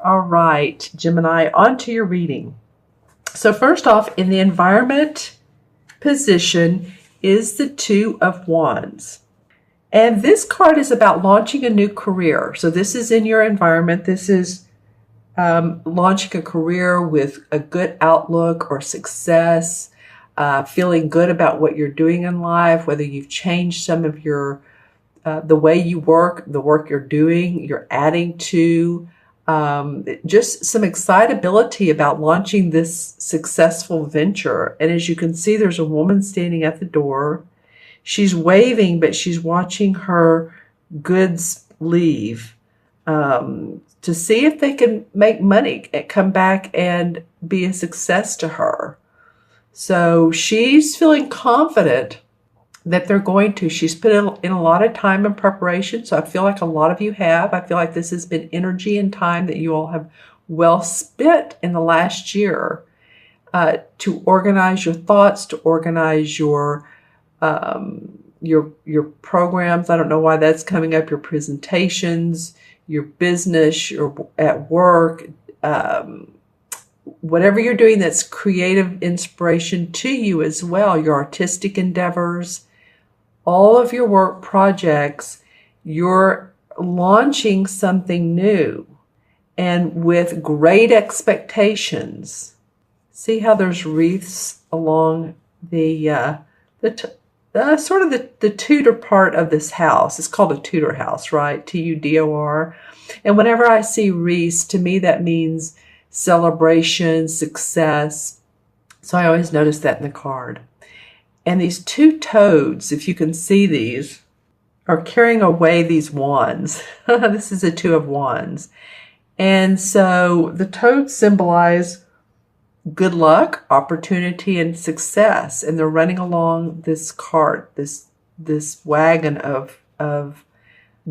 All right, Gemini, on to your reading. So first off, in the environment position is the Two of Wands. And this card is about launching a new career. So this is in your environment. This is launching a career with a good outlook or success, feeling good about what you're doing in life, whether you've changed some of your the way you work, the work you're doing, you're adding to, just some excitability about launching this successful venture. And as you can see, there's a woman standing at the door. She's waving, but she's watching her goods leave to see if they can make money and come back and be a success to her. So she's feeling confident that they're going to. She's put in a lot of time and preparation. So I feel like a lot of you have. I feel like this has been energy and time that you all have well spent in the last year to organize your thoughts, to organize your programs. I don't know why that's coming up. Your presentations, your business, your at work, whatever you're doing that's creative inspiration to you as well. Your artistic endeavors, all of your work projects, you're launching something new and with great expectations. See how there's wreaths along the sort of the Tudor part of this house. It's called a Tudor house, right? Tudor. And whenever I see wreaths, to me that means celebration, success. So I always notice that in the card. And these two toads, if you can see these, are carrying away these wands. This is a Two of Wands. And so the toads symbolize good luck, opportunity, and success. And they're running along this cart, this wagon of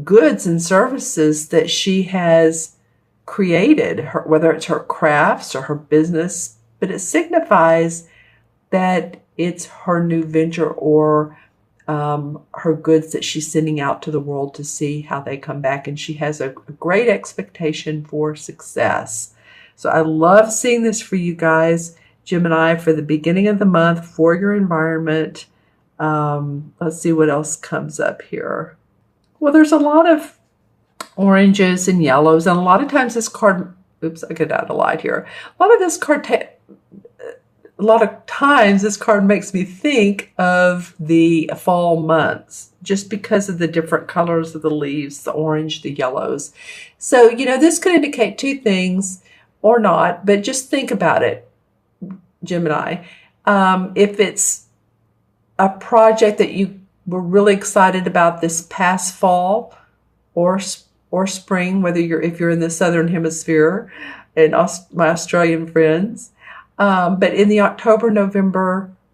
goods and services that she has created, whether it's her crafts or her business, but it signifies that it's her new venture or her goods that she's sending out to the world to see how they come back. And she has a great expectation for success. So I love seeing this for you guys, Gemini, for the beginning of the month, for your environment. Let's see what else comes up here. Well, there's a lot of oranges and yellows, and a lot of times this card, oops, I got out of light here. A lot of times this card makes me think of the fall months, just because of the different colors of the leaves, the orange, the yellows. So, this could indicate two things or not, but just think about it, Gemini. If it's a project that you were really excited about this past fall or spring, if you're in the Southern Hemisphere, and my Australian friends, but in the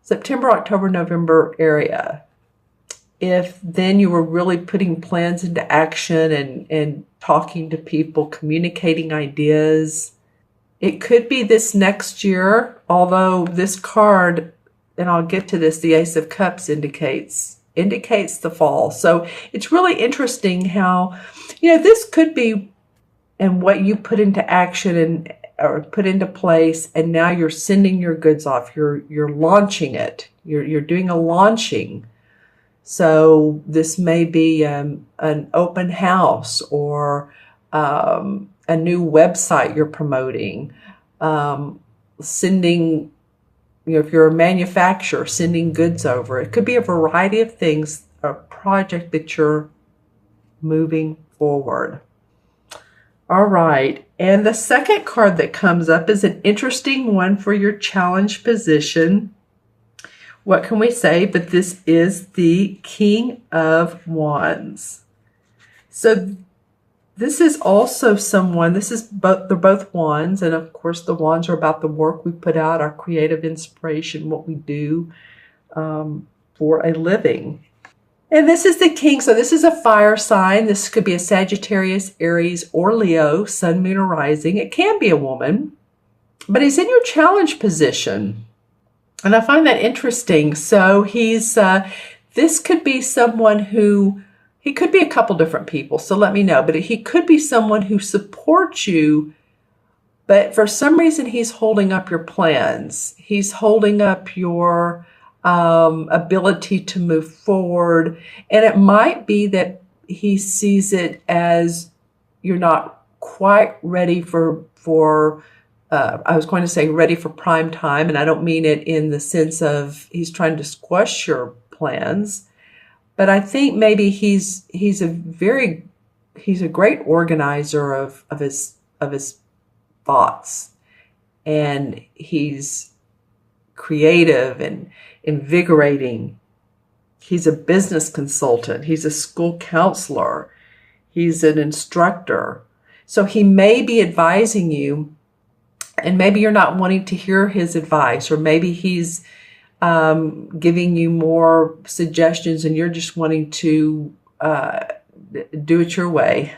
September, October, November area, if then you were really putting plans into action and talking to people, communicating ideas, it could be this next year, although this card, and I'll get to this, the Ace of Cups indicates the fall. So it's really interesting how, this could be, and what you put into action or put into place, and now you're sending your goods off. You're launching it. You're doing a launching. So this may be an open house or a new website you're promoting, sending, if you're a manufacturer, sending goods over. It could be a variety of things, a project that you're moving forward. All right, and the second card that comes up is an interesting one for your challenge position. What can we say? But this is the King of Wands. So this is also someone, they're both wands, and of course the wands are about the work we put out, our creative inspiration, what we do for a living. And this is the King, so this is a fire sign. This could be a Sagittarius, Aries, or Leo, Sun, Moon, or Rising. It can be a woman, but he's in your challenge position. And I find that interesting. So this could be someone he could be a couple different people, so let me know. But he could be someone who supports you But for some reason, he's holding up your plans. He's holding up your ability to move forward. And it might be that he sees it as you're not quite ready for I was going to say ready for prime time, and I don't mean it in the sense of he's trying to squash your plans, but I think maybe he's a great organizer of his thoughts, and he's creative and invigorating. He's a business consultant. He's a school counselor. He's an instructor. So he may be advising you, and maybe you're not wanting to hear his advice, or maybe he's giving you more suggestions and you're just wanting to do it your way.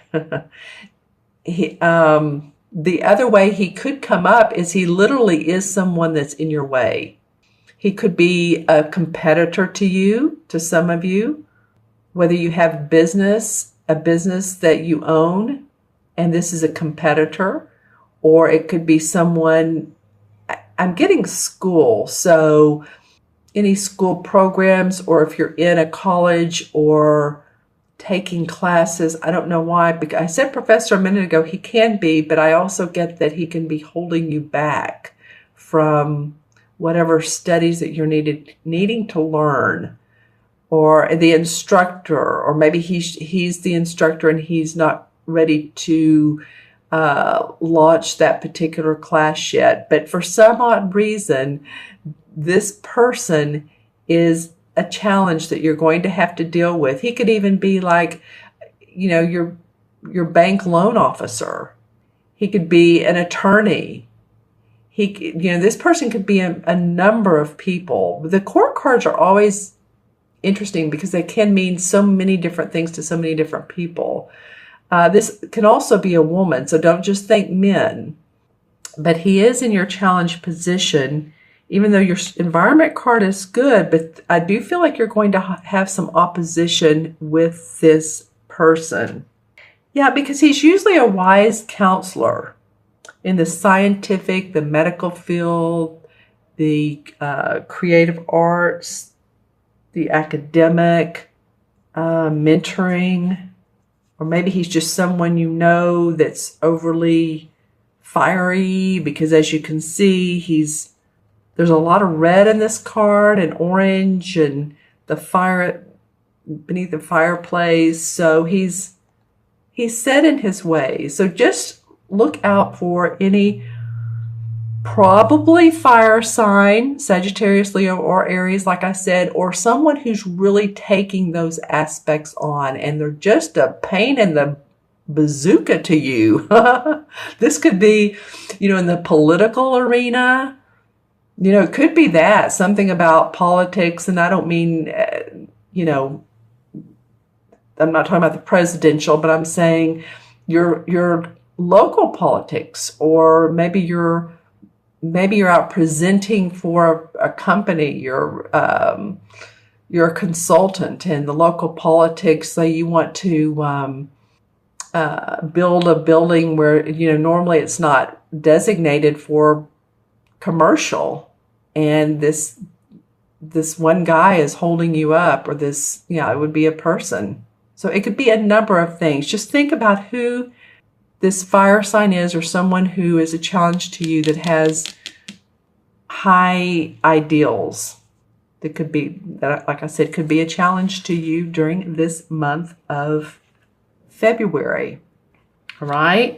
The other way he could come up is he literally is someone that's in your way. He could be a competitor to you, to some of you, whether you have a business that you own, and this is a competitor, or it could be someone, I'm getting school, so any school programs, or if you're in a college or taking classes, I don't know why, because I said professor a minute ago, he can be, but I also get that he can be holding you back from whatever studies that you're needing to learn, or the instructor, or maybe he's the instructor and he's not ready to launch that particular class yet. But for some odd reason, this person is a challenge that you're going to have to deal with. He could even be like, your bank loan officer. He could be an attorney. This person could be a number of people. The court cards are always interesting because they can mean so many different things to so many different people. This can also be a woman, so don't just think men. But he is in your challenge position, even though your environment card is good, but I do feel like you're going to have some opposition with this person. Yeah, because he's usually a wise counselor in the scientific, the medical field, the creative arts, the academic, mentoring, or maybe he's just someone that's overly fiery, because as you can see, there's a lot of red in this card and orange and the fire beneath the fireplace. So he's set in his ways. So just look out for any probably fire sign, Sagittarius, Leo, or Aries, like I said, or someone who's really taking those aspects on and they're just a pain in the bazooka to you. This could be, in the political arena. It could be that, something about politics, and I don't mean, I'm not talking about the presidential, but I'm saying your local politics, or maybe you're out presenting for a company, you're a consultant in the local politics, so you want to build a building where, normally it's not designated for commercial, and this one guy is holding you up, or this, it would be a person. So it could be a number of things. Just think about who this fire sign is, or someone who is a challenge to you that has high ideals. That could be, like I said, could be a challenge to you during this month of February. All right.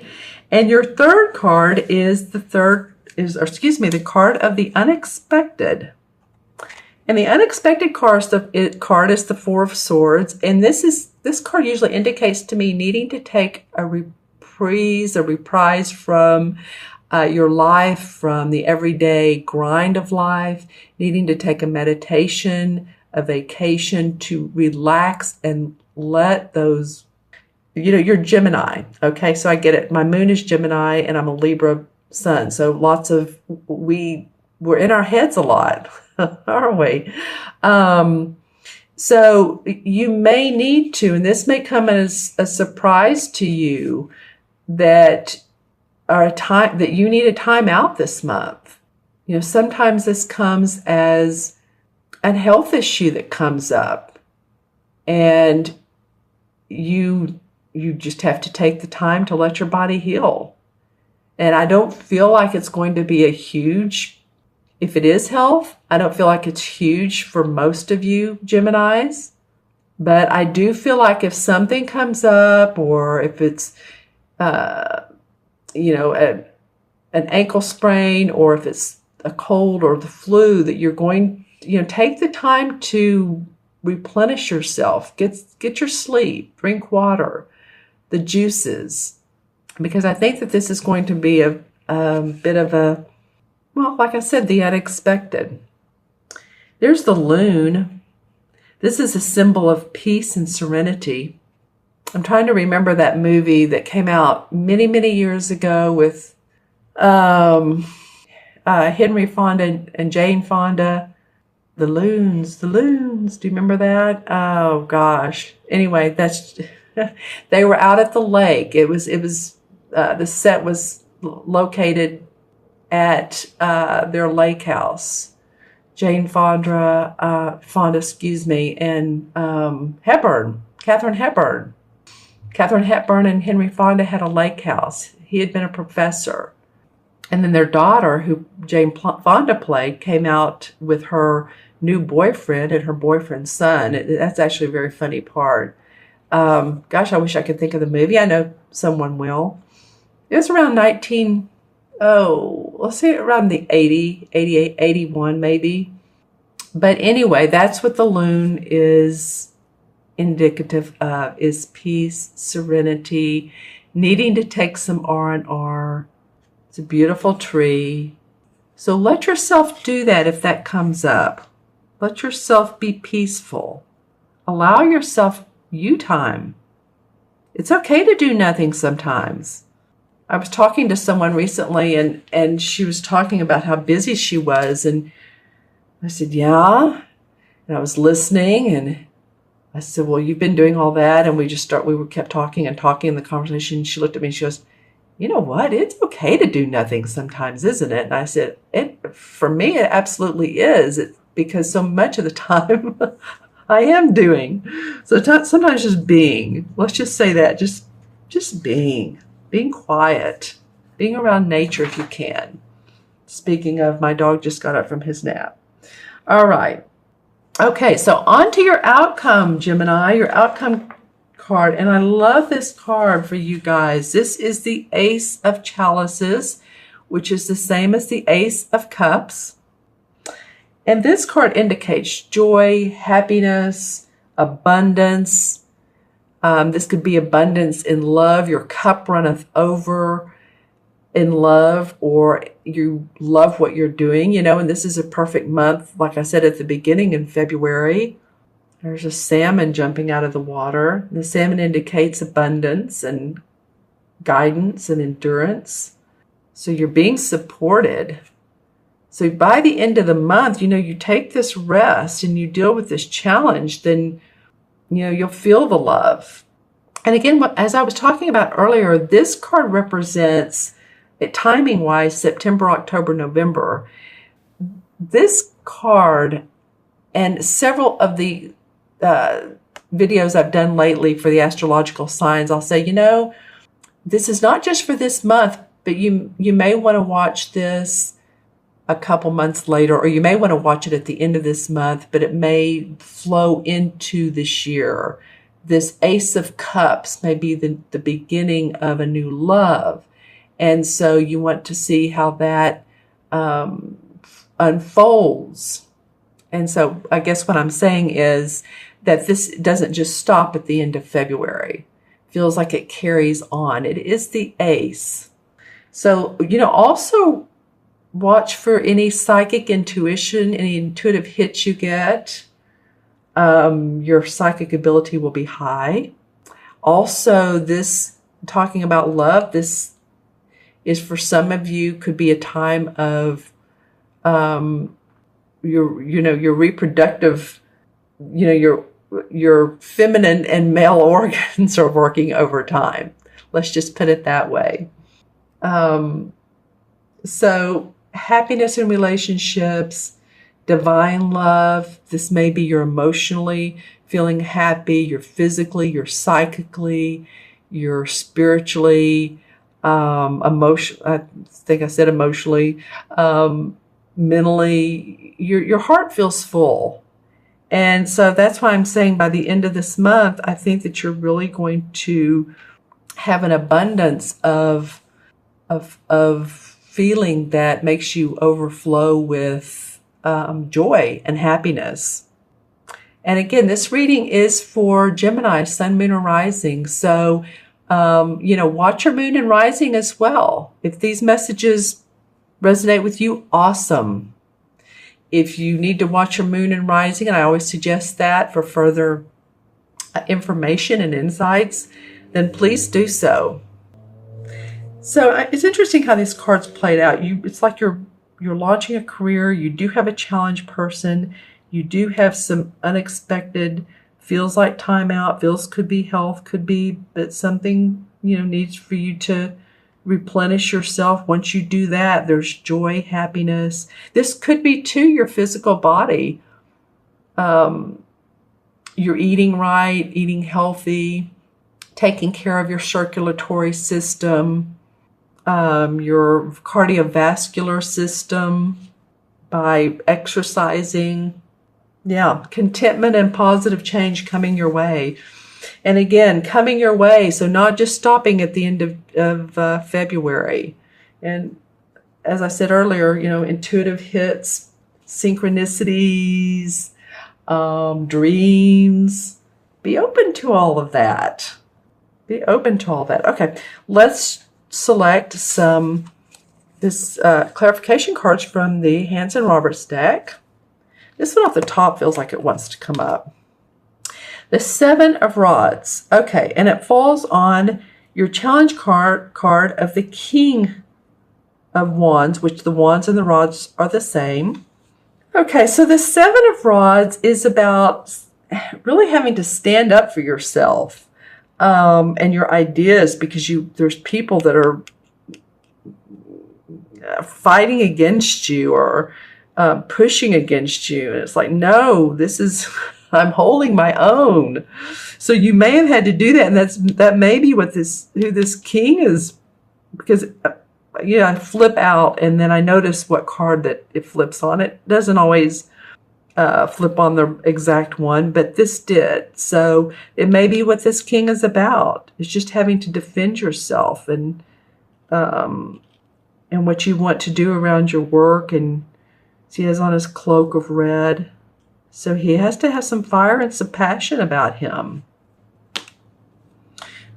And your third card is the card of the unexpected. And the unexpected card is the Four of Swords. And this card usually indicates to me needing to take a reprise from your life, from the everyday grind of life, needing to take a meditation, a vacation to relax and let those, you're Gemini. Okay, so I get it. My moon is Gemini and I'm a Libra sun. So we're in our heads a lot, aren't we? So you may need to, and this may come as a surprise to you, that or a time that you need a time out this month. Sometimes this comes as a health issue that comes up, and you just have to take the time to let your body heal. And I don't feel like it's going to be if it is health, I don't feel like it's huge for most of you Geminis. But I do feel like if something comes up, or if it's, an ankle sprain, or if it's a cold or the flu, that you're going, take the time to replenish yourself, get your sleep, drink water, the juices, because I think that this is going to be a bit of like I said, the unexpected. There's the loon. This is a symbol of peace and serenity. I'm trying to remember that movie that came out many, many years ago with Henry Fonda and Jane Fonda. The Loons. Do you remember that? Oh gosh. Anyway, they were out at the lake. It was the set was located at their lake house. Jane Fonda, and Katharine Hepburn. Katharine Hepburn and Henry Fonda had a lake house. He had been a professor. And then their daughter, who Jane Fonda played, came out with her new boyfriend and her boyfriend's son. That's actually a very funny part. Gosh, I wish I could think of the movie. I know someone will. It was around let's say around the 88, 81 maybe. But anyway, that's what the loon is indicative of, is peace, serenity, needing to take some R&R. It's a beautiful tree. So let yourself do that if that comes up. Let yourself be peaceful. Allow yourself you time. It's okay to do nothing sometimes. I was talking to someone recently, and she was talking about how busy she was, and I said, yeah. And I was listening, and I said, well, you've been doing all that, and we kept talking and talking in the conversation. She looked at me and she goes, you know what? It's okay to do nothing sometimes, isn't it? And I said, for me, it absolutely is. Because so much of the time I am doing. So sometimes just being. Let's just say that. Just being. Being quiet. Being around nature if you can. Speaking of, my dog just got up from his nap. All right. Okay, so on to your outcome, Gemini, your outcome card. And I love this card for you guys. This is the Ace of Chalices, which is the same as the Ace of Cups. And this card indicates joy, happiness, abundance. This could be abundance in love. Your cup runneth over in love, or you love what you're doing, and this is a perfect month. Like I said at the beginning, in February, there's a salmon jumping out of the water. The salmon indicates abundance and guidance and endurance. So you're being supported. So by the end of the month, you take this rest and you deal with this challenge, then, you'll feel the love. And again, as I was talking about earlier, this card represents, timing-wise, September, October, November. This card and several of the videos I've done lately for the astrological signs, I'll say, this is not just for this month, but you may want to watch this a couple months later, or you may want to watch it at the end of this month, but it may flow into this year. This Ace of Cups may be the beginning of a new love. And so you want to see how that unfolds. And so I guess what I'm saying is that this doesn't just stop at the end of February. It feels like it carries on. It is the Ace. So, also watch for any psychic intuition, any intuitive hits you get. Your psychic ability will be high. Also, this, talking about love, this is for some of you, could be a time of your reproductive, your feminine and male organs are working overtime. Let's just put it that way. So happiness in relationships, divine love. This may be you're emotionally feeling happy, you're physically, you're psychically, you're spiritually, I think I said emotionally, mentally, your heart feels full. And so that's why I'm saying by the end of this month, I think that you're really going to have an abundance of feeling that makes you overflow with joy and happiness. And again, this reading is for Gemini, Sun, Moon, or Rising. So, watch your Moon and Rising as well. If these messages resonate with you, awesome. If you need to watch your Moon and Rising, and I always suggest that for further information and insights, then please do so. So it's interesting how these cards played out. It's like you're launching a career. You do have a challenge person. You do have some unexpected, feels like timeout, could be health, could be that something, needs for you to replenish yourself. Once you do that, there's joy, happiness. This could be too your physical body. You're eating right, eating healthy, taking care of your circulatory system, your cardiovascular system by exercising. Yeah, contentment and positive change coming your way. And again, coming your way, so not just stopping at the end of February. And as I said earlier, intuitive hits, synchronicities, dreams. Be open to all of that. Be open to all that. Okay, let's select this clarification cards from the Hanson-Roberts deck. This one off the top feels like it wants to come up. The Seven of Rods. Okay, and it falls on your challenge card of the King of Wands, which the wands and the rods are the same. Okay, so the Seven of Rods is about really having to stand up for yourself and your ideas, because there's people that are fighting against you or pushing against you. And it's like, no, I'm holding my own. So you may have had to do that. And that may be who this king is, because I flip out and then I notice what card that it flips on. It doesn't always flip on the exact one, but this did. So it may be what this king is about. It's just having to defend yourself and what you want to do around your work. And he has on his cloak of red. So he has to have some fire and some passion about him.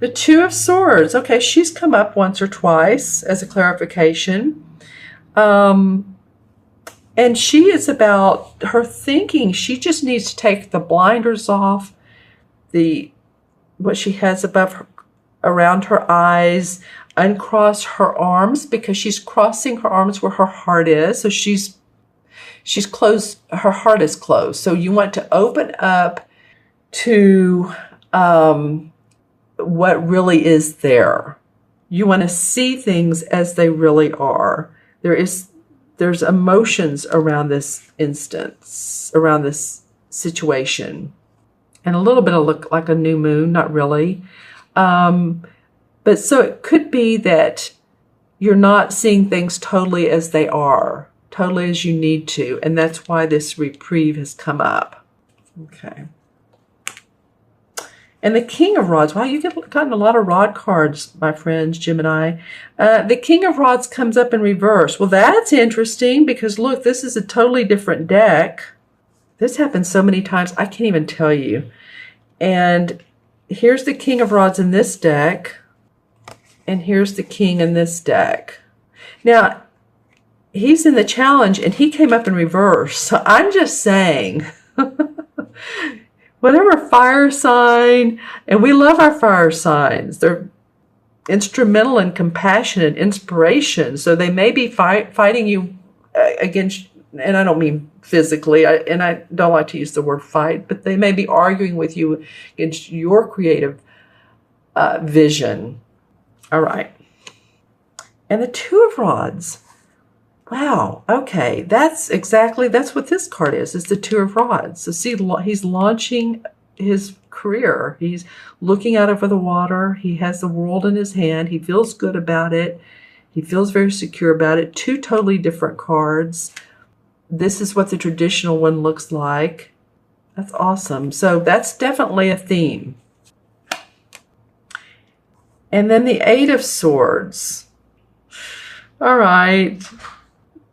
The Two of Swords. Okay, she's come up once or twice as a clarification. And she is about her thinking. She just needs to take the blinders off, what she has around her eyes, uncross her arms, because she's crossing her arms where her heart is. So she's closed, her heart is closed. So you want to open up to what really is there. You want to see things as they really are. There's emotions around this instance, around this situation. And a little bit of look like a new moon, not really. But so it could be that you're not seeing things totally as they are, totally as you need to. And that's why this reprieve has come up. Okay. And the King of Rods. Wow, you've gotten a lot of rod cards, my friends, Gemini. The King of Rods comes up in reverse. Well, that's interesting because, look, this is a totally different deck. This happens so many times, I can't even tell you. And here's the King of Rods in this deck. And here's the King in this deck. Now, he's in the challenge, and he came up in reverse. So I'm just saying, whatever fire sign, and we love our fire signs. They're instrumental in compassion and inspiration. So they may be fighting you against, and I don't mean physically, and I don't like to use the word fight, but they may be arguing with you against your creative vision. All right. And the Two of Rods. Wow. Okay. That's what this card is the Two of Rods. So see, he's launching his career. He's looking out over the water. He has the world in his hand. He feels good about it. He feels very secure about it. Two totally different cards. This is what the traditional one looks like. That's awesome. So that's definitely a theme. And then the Eight of Swords. All right.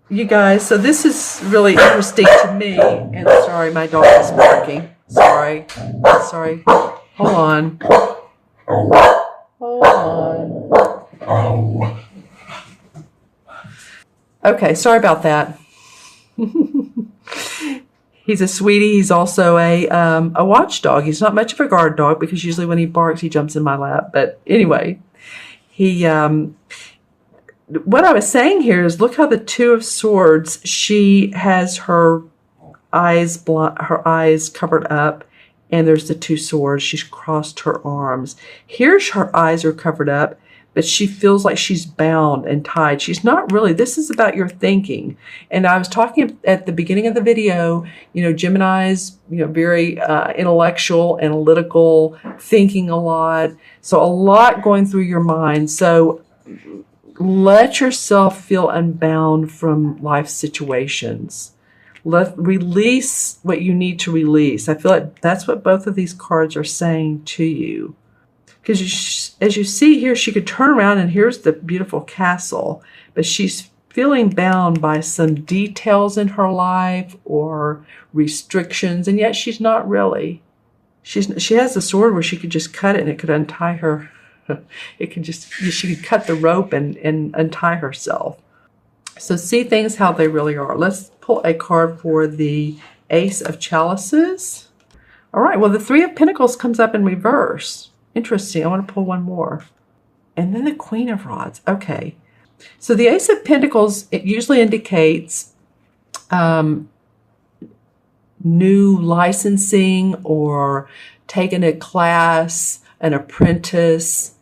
You guys, so this is really interesting to me. And sorry, my dog is barking. Sorry. Hold on. Okay, sorry about that. He's a sweetie. He's also a watchdog. He's not much of a guard dog because usually when he barks, he jumps in my lap. But anyway, what I was saying here is look how the Two of Swords, she has her eyes covered up, and there's the two swords. She's crossed her arms. Here her eyes are covered up, but she feels like she's bound and tied. She's not really. This is about your thinking. And I was talking at the beginning of the video, Gemini's, very intellectual, analytical, thinking a lot. So a lot going through your mind. So let yourself feel unbound from life situations. Release what you need to release. I feel like that's what both of these cards are saying to you. Because as you see here, she could turn around and here's the beautiful castle, but she's feeling bound by some details in her life or restrictions, and yet she's not really. She has the sword where she could just cut it and it could untie her. She could cut the rope and untie herself. So see things how they really are. Let's pull a card for the Ace of Chalices. All right, well, the Three of Pentacles comes up in reverse. Interesting. I want to pull one more. And then the Queen of Rods. Okay. So the Ace of Pentacles, it usually indicates new licensing or taking a class, an apprentice,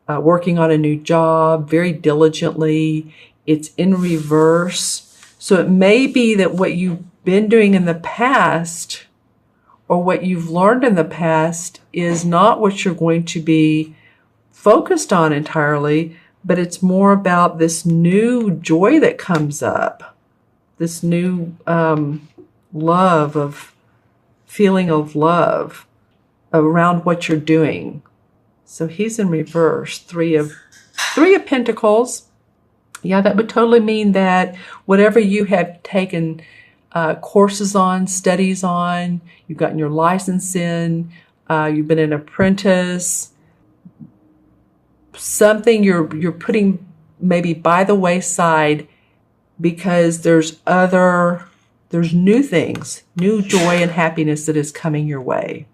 working on a new job very diligently. It's in reverse. So it may be that what you've been doing in the past or what you've learned in the past is not what you're going to be focused on entirely, but it's more about this new joy that comes up, this new feeling of love around what you're doing. So he's in reverse. Three of Pentacles. Yeah, that would totally mean that whatever you have taken courses on, studies on, you've gotten your license in, you've been an apprentice, something you're putting maybe by the wayside because there's new things, new joy and happiness that is coming your way.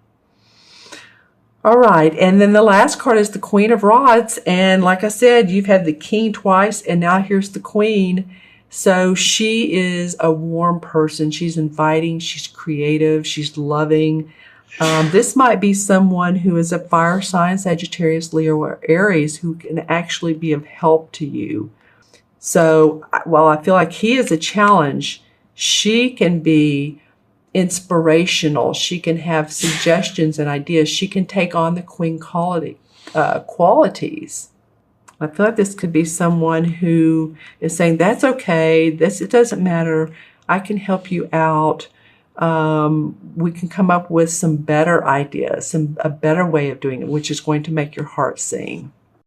All right, and then the last card is the Queen of Rods, and like I said, you've had the King twice, and now here's the Queen. So she is a warm person. She's inviting, she's creative, she's loving. This might be someone who is a fire sign, Sagittarius, Leo, or Aries, who can actually be of help to you. So while I feel like he is a challenge, she can be inspirational. She can have suggestions and ideas. She can take on the Queen qualities. I feel like this could be someone who is saying, that's okay, it doesn't matter, I can help you out. We can come up with some better ideas, a better way of doing it, which is going to make your heart sing.